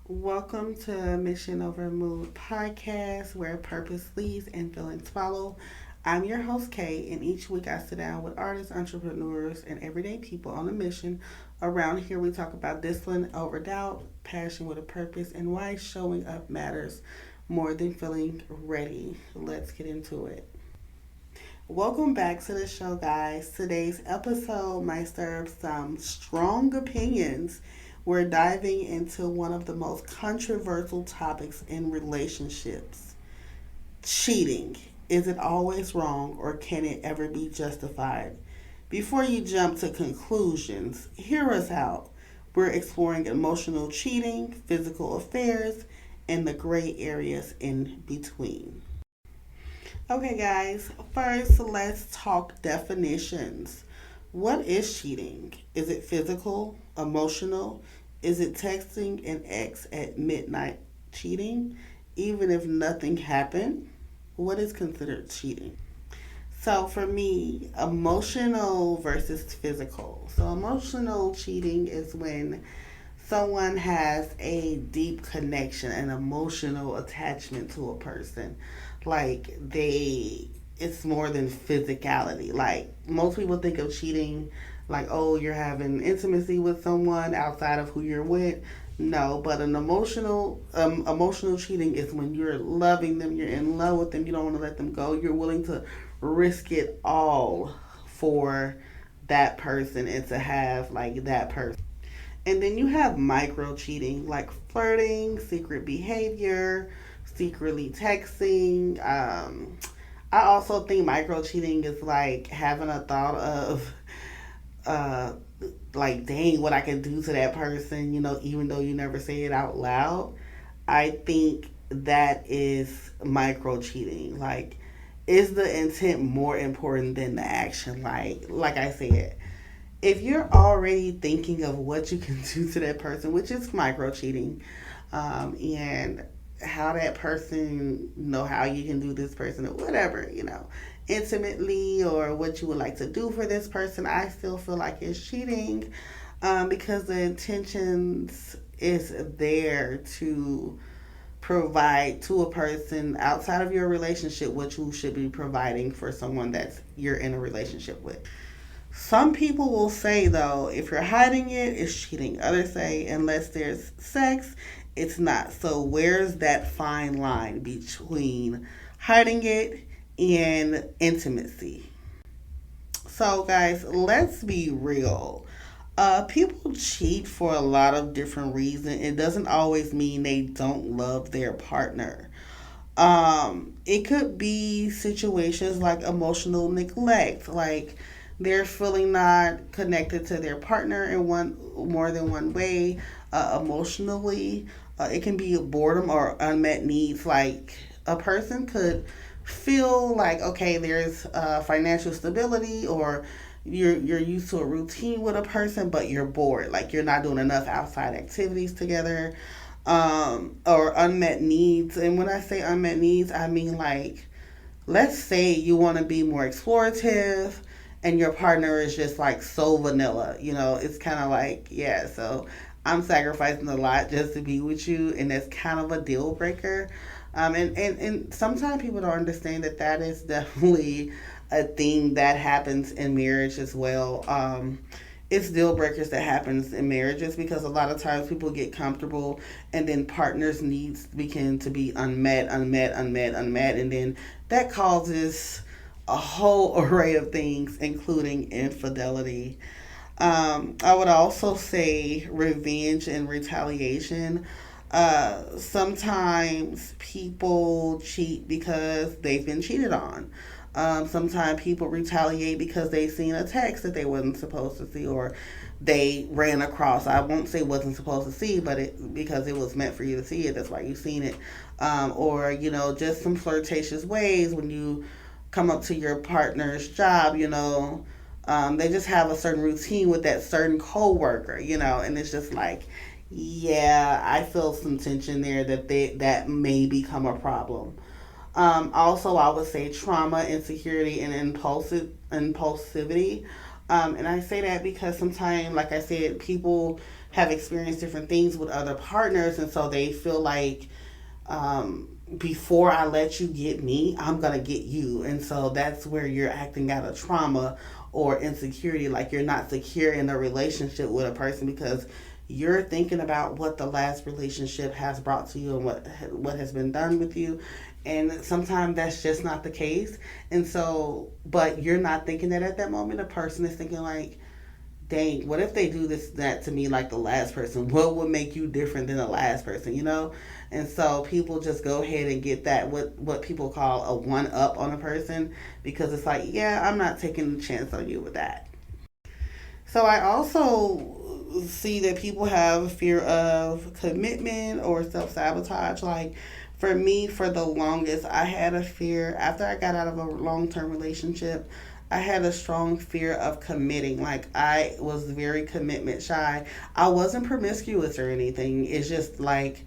Welcome to Mission Over Mood podcast, where purpose leads and feelings follow. I'm your host, Kay, and each week I sit down with artists, entrepreneurs, and everyday people on a mission. Around here, we talk about discipline over doubt, passion with a purpose, and why showing up matters more than feeling ready. Let's get into it. Welcome back to the show, guys. Today's episode might serve some strong opinions. We're diving into one of the most controversial topics in relationships: cheating. Is it always wrong or can it ever be justified? Before you jump to conclusions, hear us out. We're exploring emotional cheating, physical affairs, and the gray areas in between. Okay, guys, first let's talk definitions. What is cheating? Is it physical, emotional? Is it texting an ex at midnight cheating, even if nothing happened? What is considered cheating? So, for me, emotional versus physical. So, emotional cheating is when someone has a deep connection, an emotional attachment to a person. Like it's more than physicality. Like most people think of cheating like, oh, you're having intimacy with someone outside of who you're with. No, but an emotional cheating is when you're loving them, you're in love with them, you don't want to let them go. You're willing to risk it all for that person and to have like that person. And then you have micro cheating, like flirting, secret behavior, secretly texting. I also think micro cheating is like having a thought of, uh, like, dang, what I can do to that person, even though you never say it out loud. I think that is micro cheating. Like, is the intent more important than the action? Like I said, if you're already thinking of what you can do to that person, which is micro cheating, and how that person know how you can do this person or whatever, intimately, or what you would like to do for this person, I still feel like it's cheating, because the intentions is there to provide to a person outside of your relationship what you should be providing for someone that's you're in a relationship with. Some people will say, though, if you're hiding it, it's cheating. Others say, unless there's sex, it's not. So, where's that fine line between hiding it and intimacy? So, guys, let's be real. People cheat for a lot of different reasons. It doesn't always mean they don't love their partner. It could be situations like emotional neglect, like they're feeling not connected to their partner in one more than one way, emotionally. It can be boredom or unmet needs. Like a person could feel like, okay, there's financial stability, or you're used to a routine with a person, but you're bored. Like you're not doing enough outside activities together, or unmet needs. And when I say unmet needs, I mean like, let's say you want to be more explorative and your partner is just like so vanilla. It's kind of like, yeah, so I'm sacrificing a lot just to be with you, and that's kind of a deal breaker. And sometimes people don't understand that that is definitely a thing that happens in marriage as well. It's deal breakers that happens in marriages because a lot of times people get comfortable, and then partners' needs begin to be unmet, and then that causes a whole array of things, including infidelity. I would also say revenge and retaliation. Sometimes people cheat because they've been cheated on. Sometimes people retaliate because they seen a text that they wasn't supposed to see, or they ran across. I won't say wasn't supposed to see, but it because it was meant for you to see it. That's why you seen it. Or just some flirtatious ways when you come up to your partner's job. They just have a certain routine with that certain coworker. And it's just like, yeah, I feel some tension there that may become a problem. Also, I would say trauma, insecurity, and impulsivity. And I say that because sometimes, like I said, people have experienced different things with other partners, and so they feel like, before I let you get me, I'm gonna get you. And so that's where you're acting out of trauma or insecurity, like you're not secure in a relationship with a person because you're thinking about what the last relationship has brought to you and what has been done with you. And sometimes that's just not the case. And so, but you're not thinking that at that moment. A person is thinking like, dang, what if they do that to me like the last person? What would make you different than the last person, you know? And so people just go ahead and get that what people call a one up on a person because it's like, yeah, I'm not taking a chance on you with that. So I also see that people have a fear of commitment or self sabotage. Like for me, for the longest, I had a fear after I got out of a long term relationship. I had a strong fear of committing. Like I was very commitment shy. I wasn't promiscuous or anything. It's just like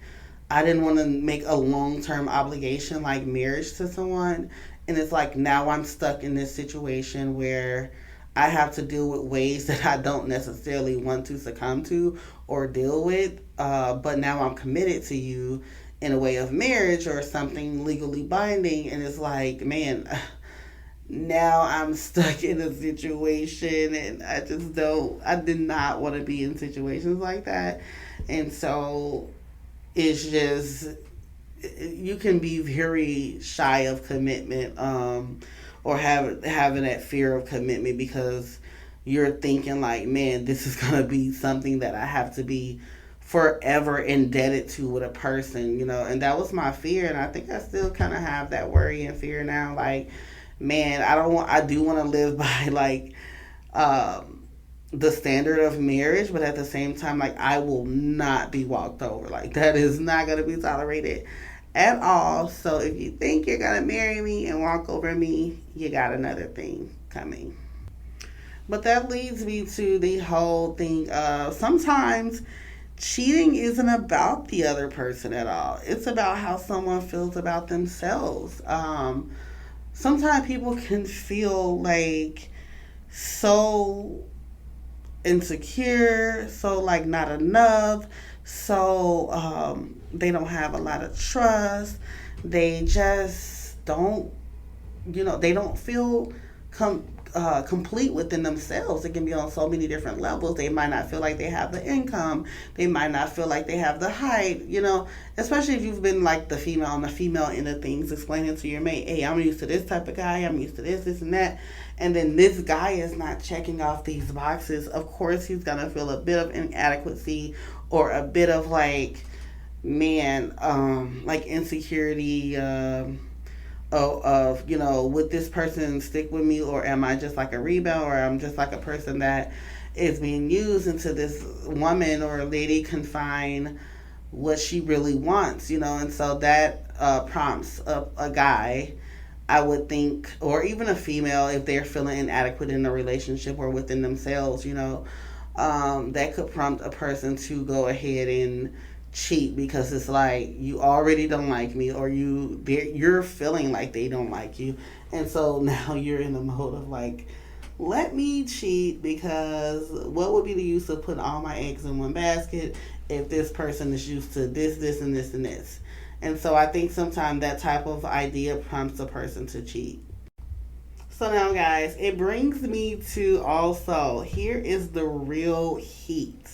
I didn't want to make a long term obligation like marriage to someone. And it's like now I'm stuck in this situation where I have to deal with ways that I don't necessarily want to succumb to or deal with. But now I'm committed to you in a way of marriage or something legally binding. And it's like, man, now I'm stuck in a situation and I did not want to be in situations like that. And so it's just, you can be very shy of commitment, or having that fear of commitment because you're thinking like, man, this is gonna be something that I have to be forever indebted to with a person, you know. And that was my fear, and I think I still kind of have that worry and fear now. Like, man, I do want to live by like, the standard of marriage, but at the same time, like I will not be walked over. Like that is not gonna be tolerated at all. So if you think you're gonna marry me and walk over me, you got another thing coming. But that leads me to the whole thing of sometimes cheating isn't about the other person at all. It's about how someone feels about themselves. Sometimes people can feel like so insecure, so like not enough, so they don't have a lot of trust. They just don't, they don't feel complete within themselves. It can be on so many different levels. They might not feel like they have the income. They might not feel like they have the height, especially if you've been like the female on the female end of things, explaining to your mate, hey, I'm used to this type of guy. I'm used to this, and that. And then this guy is not checking off these boxes. Of course, he's going to feel a bit of inadequacy or a bit of like, man, like insecurity, of would this person stick with me, or am I just like a rebound, or I'm just like a person that is being used until this woman or lady can find what she really wants, and so that prompts a guy, I would think, or even a female, if they're feeling inadequate in a relationship or within themselves, that could prompt a person to go ahead and cheat because it's like you already don't like me, or you're feeling like they don't like you, and so now you're in the mode of like, let me cheat because what would be the use of putting all my eggs in one basket if this person is used to this and this and this. And so I think sometimes that type of idea prompts a person to cheat. So now, guys, it brings me to also, here is the real heat.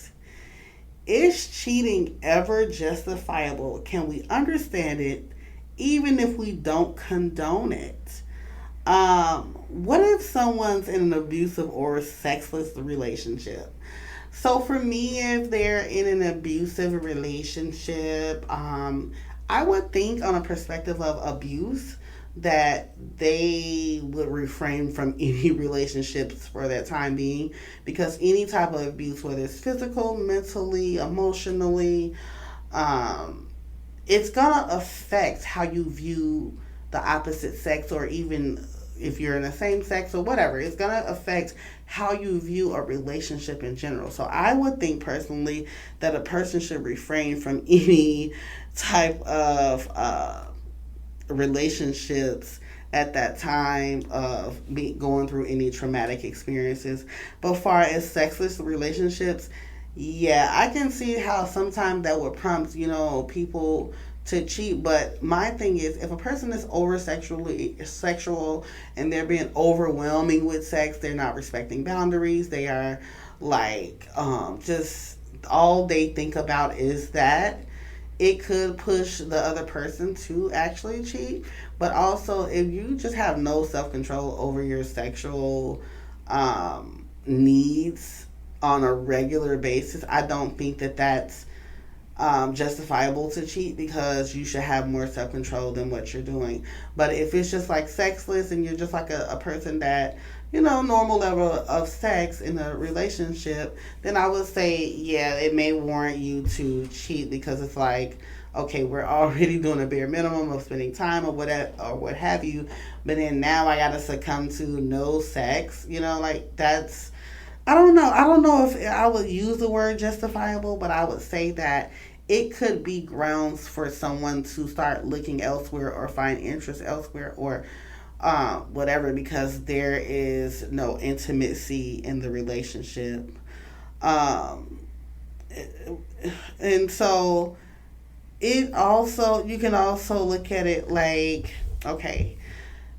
Is cheating ever justifiable? Can we understand it even if we don't condone it? What if someone's in an abusive or sexless relationship? So for me, if they're in an abusive relationship, I would think on a perspective of abuse that they would refrain from any relationships for that time being, because any type of abuse, whether it's physical, mentally, emotionally, it's gonna affect how you view the opposite sex, or even if you're in the same sex or whatever, it's gonna affect how you view a relationship in general. So I would think personally that a person should refrain from any type of relationships at that time of going through any traumatic experiences. But far as sexless relationships, Yeah, I can see how sometimes that would prompt, people to cheat. But my thing is, if a person is over sexual and they're being overwhelming with sex, they're not respecting boundaries. They are like just all they think about is that it could push the other person to actually cheat. But also, if you just have no self control over your sexual needs on a regular basis, I don't think that that's justifiable to cheat, because you should have more self control than what you're doing. But if it's just like sexless and you're just like a person that, normal level of sex in a relationship, then I would say, yeah, it may warrant you to cheat, because it's like, okay, we're already doing a bare minimum of spending time or what have you, but then now I gotta succumb to no sex, like that's, I don't know. I don't know if I would use the word justifiable, but I would say that it could be grounds for someone to start looking elsewhere or find interest elsewhere, or whatever, because there is no intimacy in the relationship. Um, and so you can also look at it like, okay,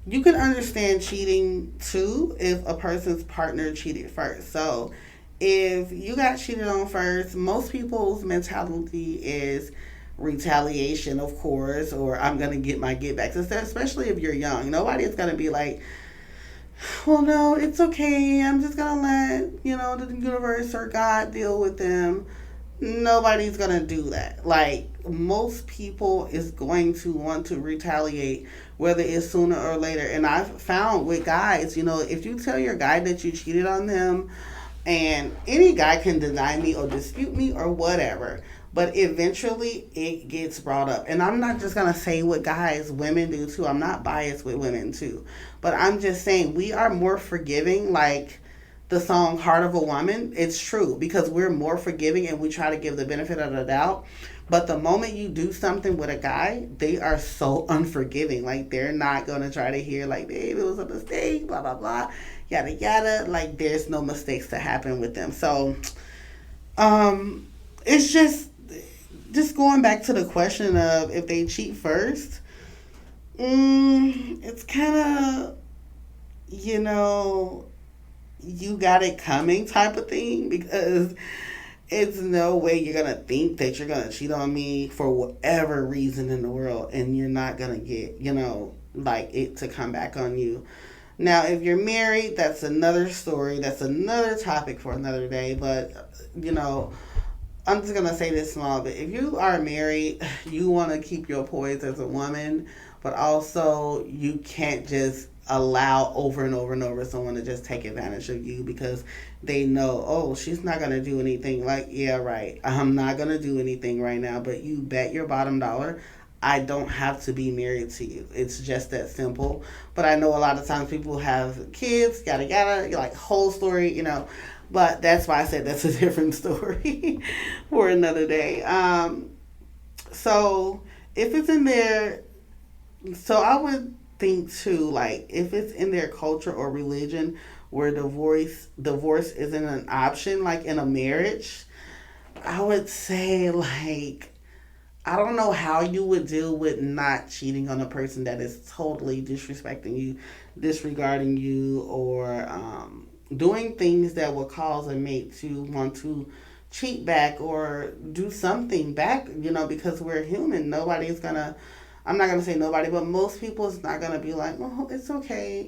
you can understand cheating too if a person's partner cheated first. So if you got cheated on first, most people's mentality is retaliation, of course, or I'm gonna get my get back. Especially if you're young, nobody's gonna be like, well, no, it's okay. I'm just gonna let the universe or God deal with them. Nobody's gonna do that. Like, most people is going to want to retaliate, whether it's sooner or later. And I've found with guys, if you tell your guy that you cheated on them, and any guy can deny me or dispute me or whatever, but eventually it gets brought up. And I'm not just gonna say what guys, women do too. I'm not biased with women too, but I'm just saying we are more forgiving. Like the song Heart of a Woman, it's true, because we're more forgiving and we try to give the benefit of the doubt. But the moment you do something with a guy, they are so unforgiving. Like, they're not going to try to hear, like, babe, it was a mistake, blah, blah, blah, yada, yada. Like, there's no mistakes to happen with them. So, it's just going back to the question of if they cheat first, it's kind of, you know, you got it coming type of thing, because it's no way you're gonna think that you're gonna cheat on me for whatever reason in the world and you're not gonna get, like, it to come back on you. Now, if you're married, that's another story. That's another topic for another day. But, I'm just gonna say this small bit. If you are married, you want to keep your poise as a woman, but also you can't just allow over and over and over someone to just take advantage of you, because they know, oh, she's not gonna do anything. Like, yeah, right, I'm not gonna do anything right now, but you bet your bottom dollar I don't have to be married to you. It's just that simple. But I know a lot of times people have kids, yada yada, like whole story. But that's why I said that's a different story for another day. So if it's in there, so I would think too, like, if it's in their culture or religion where divorce isn't an option, like in a marriage, I would say, like, I don't know how you would deal with not cheating on a person that is totally disrespecting you, disregarding you, or doing things that would cause a mate to want to cheat back or do something back, because we're human. Nobody's gonna, I'm not gonna say nobody, but most people is not gonna be like, well, it's okay.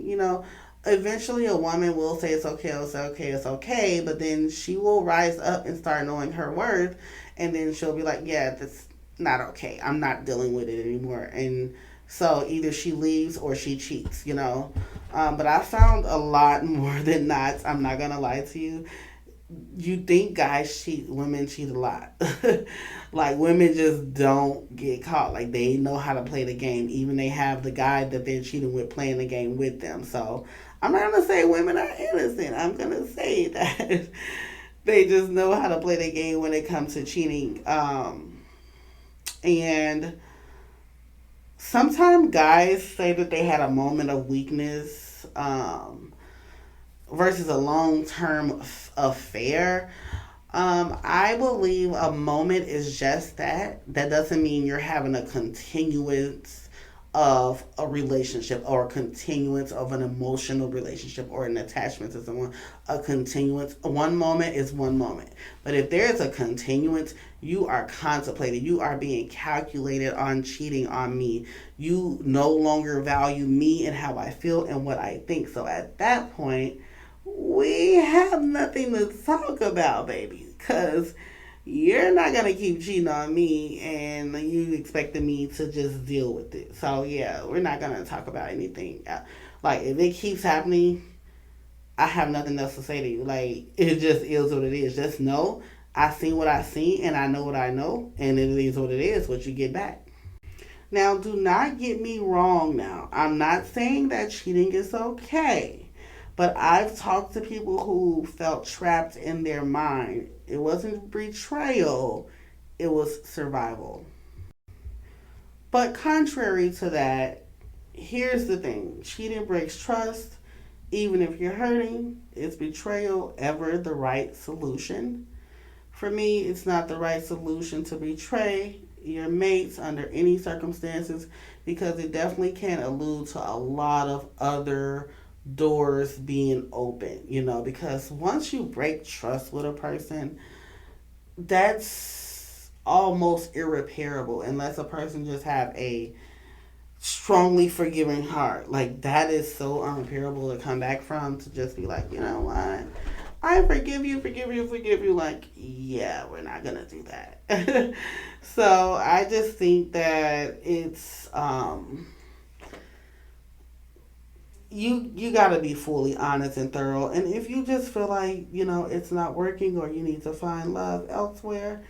Eventually a woman will say it's okay, it's okay, but then she will rise up and start knowing her worth, and then she'll be like, yeah, that's not okay. I'm not dealing with it anymore. And so either she leaves or she cheats. But I found a lot more than not. I'm not gonna lie to you. You think guys cheat, women cheat a lot. Like, women just don't get caught. Like, they know how to play the game. Even they have the guy that they're cheating with playing the game with them. So I'm not gonna say women are innocent. I'm gonna say that they just know how to play the game when it comes to cheating. And sometimes guys say that they had a moment of weakness, versus a long term affair. I believe a moment is just that. That doesn't mean you're having a continuance of a relationship or a continuance of an emotional relationship or an attachment to someone. A continuance, one moment is one moment. But if there's a continuance, you are contemplating, you are being calculated on cheating on me. You no longer value me and how I feel and what I think. So at that point, we have nothing to talk about, baby, because you're not gonna keep cheating on me and you expecting me to just deal with it. So yeah, we're not gonna talk about anything. Like if it keeps happening, I have nothing else to say to you. Like it just is what it is. Just know I seen what I seen and I know what I know, and it is what it is. What you get back. Now, do not get me wrong. Now, I'm not saying that cheating is okay. But I've talked to people who felt trapped in their mind. It wasn't betrayal, it was survival. But contrary to that, here's the thing: cheating breaks trust. Even if you're hurting, is betrayal ever the right solution? For me, it's not the right solution to betray your mates under any circumstances because it definitely can allude to a lot of other doors being open, because once you break trust with a person, that's almost irreparable unless a person just have a strongly forgiving heart. Like that is so unrepairable to come back from, to just be like, you know what? I forgive you, forgive you, forgive you. Like, yeah, we're not gonna do that. So I just think that it's you got to be fully honest and thorough. And if you just feel like it's not working or you need to find love elsewhere,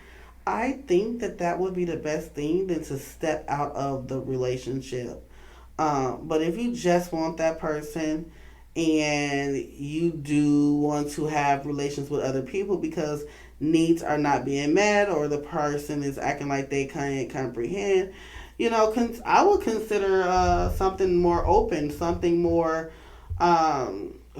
I think that that would be the best thing than to step out of the relationship. But if you just want that person and you do want to have relations with other people because needs are not being met or the person is acting like they can't comprehend, I would consider something more open, something more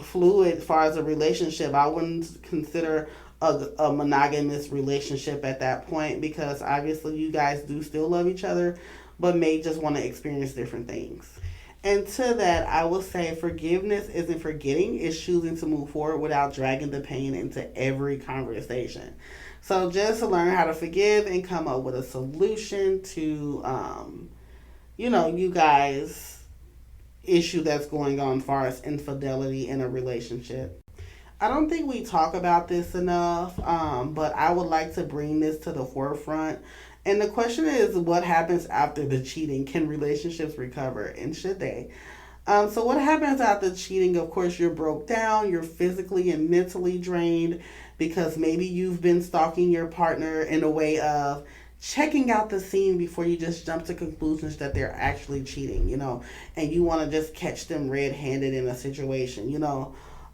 fluid as far as a relationship. I wouldn't consider a monogamous relationship at that point because obviously you guys do still love each other, but may just want to experience different things. And to that, I will say forgiveness isn't forgetting, it's choosing to move forward without dragging the pain into every conversation. So just to learn how to forgive and come up with a solution to, you guys' issue that's going on as far as infidelity in a relationship. I don't think we talk about this enough, but I would like to bring this to the forefront. And the question is, what happens after the cheating? Can relationships recover, and should they? So, what happens after cheating? Of course, you're broke down, you're physically and mentally drained because maybe you've been stalking your partner in a way of checking out the scene before you just jump to conclusions that they're actually cheating, and you want to just catch them red handed in a situation,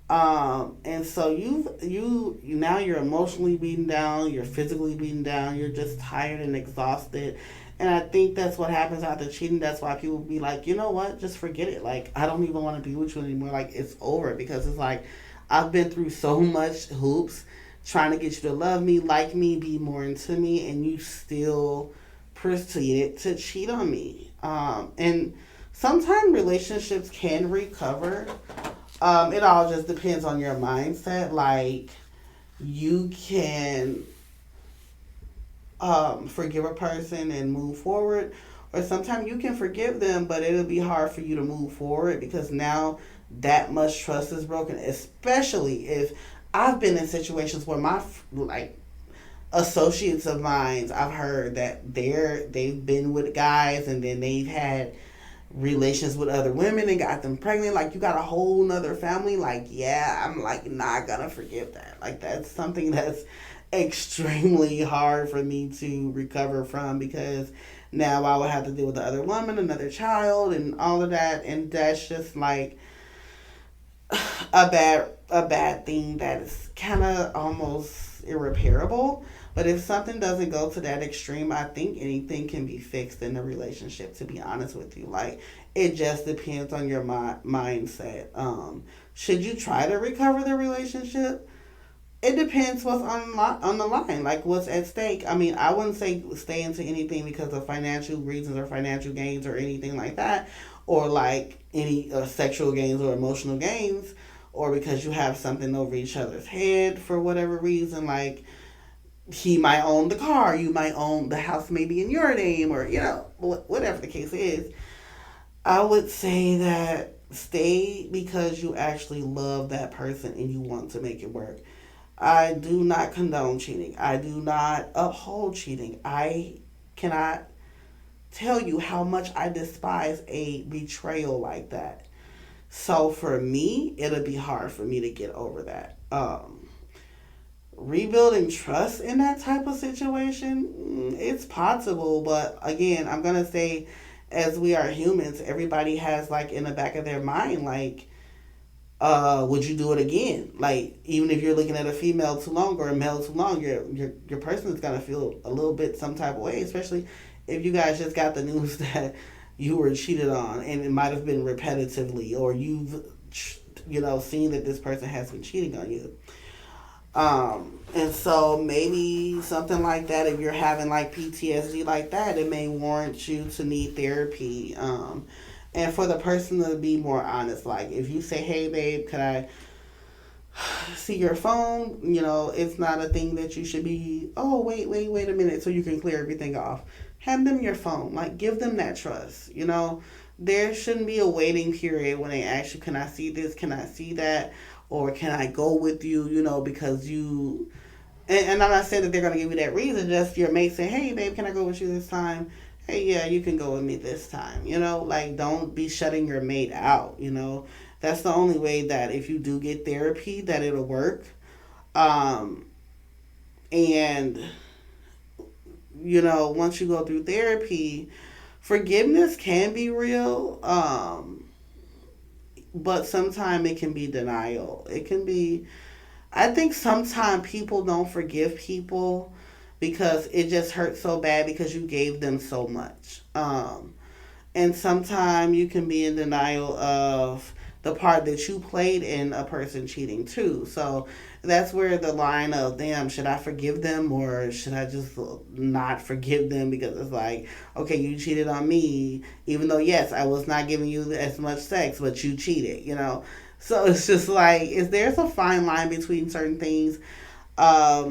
and so you now you're emotionally beaten down, you're physically beaten down, you're just tired and exhausted. And I think that's what happens after cheating. That's why people be like, you know what, just forget it. Like, I don't even want to be with you anymore. Like, it's over because it's like I've been through so much hoops trying to get you to love me, like me, be more into me, and you still proceeded to cheat on me. And sometimes relationships can recover. It all just depends on your mindset. Like, you can forgive a person and move forward, or sometimes you can forgive them, but it'll be hard for you to move forward because now that much trust is broken. Especially if I've been in situations where my like associates of mine, I've heard that they've been with guys and then they've had relations with other women and got them pregnant. Like, you got a whole nother family. Like, yeah, I'm like not gonna forgive that. Like, that's something that's extremely hard for me to recover from because now I would have to deal with the other woman, another child, and all of that, and that's just like a bad thing that is kind of almost irreparable. But if something doesn't go to that extreme, I think anything can be fixed in a relationship. To be honest with you, like it just depends on your mindset. Should you try to recover the relationship? It depends what's on the line, like what's at stake. I mean, I wouldn't say stay into anything because of financial reasons or financial gains or anything like that, or like any sexual gains or emotional gains, or because you have something over each other's head for whatever reason. Like he might own the car, you might own the house, maybe in your name, or whatever the case is. I would say that stay because you actually love that person and you want to make it work. I do not condone cheating. I do not uphold cheating. I cannot tell you how much I despise a betrayal like that. So for me, it'll be hard for me to get over that. Rebuilding trust in that type of situation, it's possible, but again, I'm gonna say, as we are humans, everybody has like in the back of their mind, like, would you do it again? Like, even if you're looking at a female too long or a male too long, your person is gonna feel a little bit some type of way, especially if you guys just got the news that you were cheated on, and it might have been repetitively, or you've seen that this person has been cheating on you. And so maybe something like that, if you're having like PTSD like that, it may warrant you to need therapy. And for the person to be more honest, like if you say, hey, babe, could I see your phone? It's not a thing that you should be, oh, wait a minute, so you can clear everything off. Hand them your phone. Like, give them that trust. There shouldn't be a waiting period when they ask you, can I see this? Can I see that? Or can I go with you, because you. And I'm not saying that they're going to give you that reason, just your mate saying, hey, babe, can I go with you this time? Hey, yeah, you can go with me this time. Like, don't be shutting your mate out. That's the only way that if you do get therapy, that it'll work. And, once you go through therapy, forgiveness can be real. But sometimes it can be denial. It can be, I think sometimes people don't forgive people because it just hurts so bad because you gave them so much. And sometimes you can be in denial of the part that you played in a person cheating too. So that's where the line of, damn, should I forgive them or should I just not forgive them? Because it's like, okay, you cheated on me, even though, yes, I was not giving you as much sex, but you cheated. So it's just like, there's a fine line between certain things. I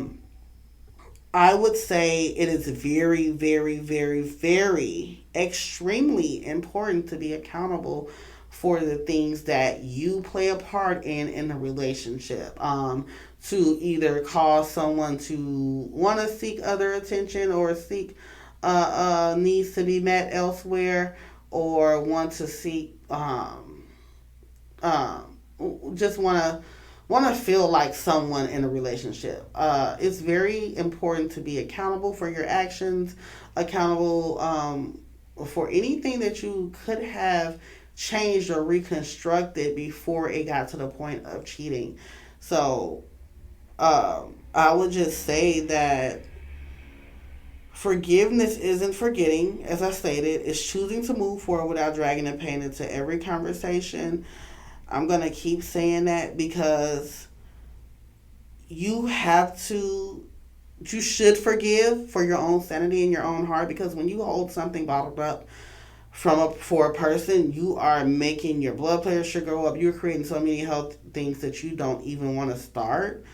would say it is very, very, very, very extremely important to be accountable for the things that you play a part in a relationship. To either cause someone to want to seek other attention or seek needs to be met elsewhere, or want to seek just want to feel like someone in a relationship. It's very important to be accountable for your actions, accountable for anything that you could have changed or reconstructed before it got to the point of cheating. So I would just say that forgiveness isn't forgetting, as I stated. It's choosing to move forward without dragging the pain into every conversation. I'm going to keep saying that because you should forgive for your own sanity and your own heart, because when you hold something bottled up for a person, you are making your blood pressure go up. You're creating so many health things that you don't even want to start.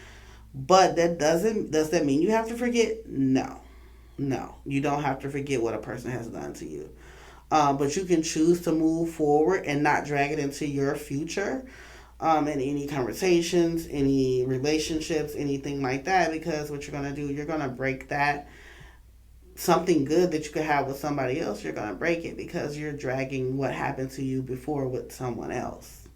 But does that mean you have to forget? No. No, you don't have to forget what a person has done to you. But you can choose to move forward and not drag it into your future, in any conversations, any relationships, anything like that. Because what you're going to do, you're going to break that. Something good that you could have with somebody else, you're going to break it because you're dragging what happened to you before with someone else.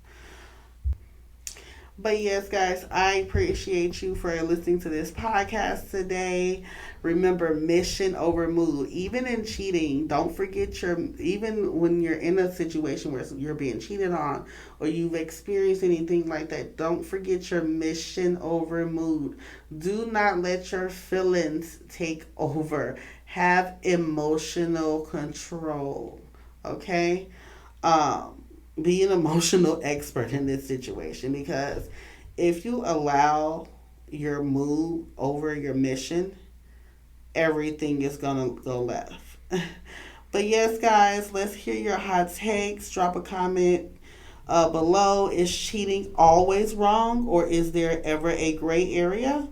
But yes, guys, I appreciate you for listening to this podcast today. Remember, mission over mood. Even in cheating, don't forget even when you're in a situation where you're being cheated on or you've experienced anything like that, don't forget your mission over mood. Do not let your feelings take over. Have emotional control. Okay? Be an emotional expert in this situation, because if you allow your mood over your mission, everything is gonna go left. But yes, guys, let's hear your hot takes. Drop a comment below. Is cheating always wrong, or is there ever a gray area?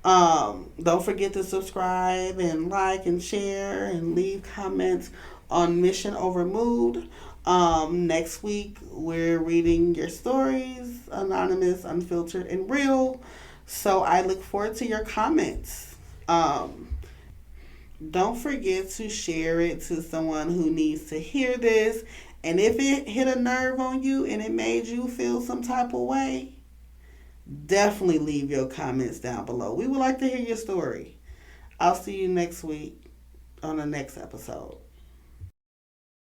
Don't forget to subscribe and like and share and leave comments on Mission Over Mood. Next week, we're reading your stories, anonymous, unfiltered, and real. So I look forward to your comments. Don't forget to share it to someone who needs to hear this. And if it hit a nerve on you and it made you feel some type of way, definitely leave your comments down below. We would like to hear your story. I'll see you next week on the next episode.